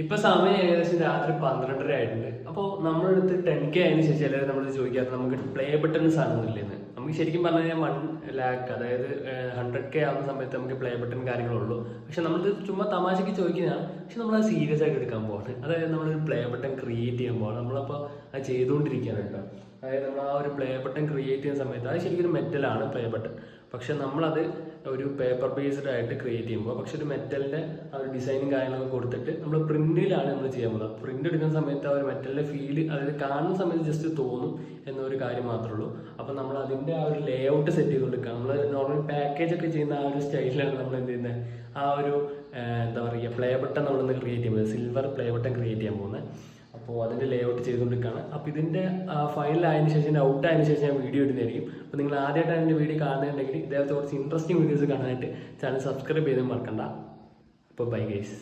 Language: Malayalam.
ഇപ്പൊ സമയം ഏകദേശം രാത്രി 12:30 ആയിട്ടുണ്ട്. അപ്പോൾ നമ്മളെടുത്ത് 10K ആയതിനു ശേഷം എല്ലാവരും നമ്മൾ ചോദിക്കാറ് നമുക്ക് പ്ലേ ബട്ടൺ സാധനമൊന്നുമില്ലെന്ന്. നമുക്ക് ശരിക്കും പറഞ്ഞു കഴിഞ്ഞാൽ 1 lakh അതായത് 100K ആവുന്ന സമയത്ത് നമുക്ക് പ്ലേ ബട്ടൺ കാര്യങ്ങളുള്ളൂ. പക്ഷെ നമ്മളിത് ചുമ്മാ തമാശക്ക് ചോദിക്കുന്നതാണ്. പക്ഷെ നമ്മളത് സീരിയസ് ആയിട്ട് എടുക്കാൻ പോവാണ്. അതായത് നമ്മളൊരു പ്ലേ ബട്ടൺ ക്രിയേറ്റ് ചെയ്യാൻ പോവാണ്. നമ്മളപ്പോൾ അത് ചെയ്തുകൊണ്ടിരിക്കുകയാണ് കേട്ടോ. അതായത് നമ്മൾ ആ ഒരു പ്ലേ ബട്ടൺ ക്രിയേറ്റ് ചെയ്യുന്ന സമയത്ത് അത് ശരിക്കും ഒരു മെറ്റലാണ് പ്ലേ ബട്ടൺ. പക്ഷെ നമ്മളത് ഒരു പേപ്പർ ബേസ്ഡ് ആയിട്ട് ക്രിയേറ്റ് ചെയ്യുമ്പോൾ പക്ഷെ ഒരു മെറ്റലിൻ്റെ ആ ഒരു ഡിസൈനും കാര്യങ്ങളൊക്കെ കൊടുത്തിട്ട് നമ്മൾ പ്രിന്റിലാണ് നമ്മൾ ചെയ്യാൻ പോകുന്നത്. പ്രിന്റ് എടുക്കുന്ന സമയത്ത് ആ ഒരു മെറ്റലിൻ്റെ ഫീല് അതായത് കാണുന്ന സമയത്ത് ജസ്റ്റ് തോന്നും എന്നൊരു കാര്യം മാത്രമേ ഉള്ളൂ. അപ്പം നമ്മൾ അതിൻ്റെ ആ ഒരു ലേ ഔട്ട് സെറ്റ് ചെയ്തുകൊണ്ടിരിക്കുക. നമ്മൾ നോർമൽ പാക്കേജ് ഒക്കെ ചെയ്യുന്ന ആ ഒരു സ്റ്റൈലിലാണ് നമ്മൾ എന്ത് ചെയ്യുന്നത്, ആ ഒരു എന്താ പറയുക പ്ലേ ബട്ടൺ നമ്മളൊന്ന് ക്രിയേറ്റ് ചെയ്യുമ്പോൾ സിൽവർ പ്ലേ ബട്ടൺ ക്രിയേറ്റ് ചെയ്യാൻ പോകുന്നത്. അപ്പോൾ അതിൻ്റെ ലേ ഔട്ട് ചെയ്തുകൊണ്ടിരിക്കുകയാണ്. അപ്പോൾ ഇതിൻ്റെ ഫൈനൽ ആയതിനു ശേഷം ഔട്ട് ആയതിനു ശേഷം ഞാൻ വീഡിയോ ഇടുന്നതായിരിക്കും. അപ്പോൾ നിങ്ങൾ ആദ്യമായിട്ടാണ് എൻ്റെ വീഡിയോ കാണുന്നുണ്ടെങ്കിൽ ഇതേപോലത്തെ കുറച്ച് ഇൻട്രസ്റ്റിംഗ് വീഡിയോസ് കാണാനായിട്ട് ചാനൽ സബ്സ്ക്രൈബ് ചെയ്ത് മറക്കണ്ട. അപ്പോൾ ബൈ ഗൈസ്.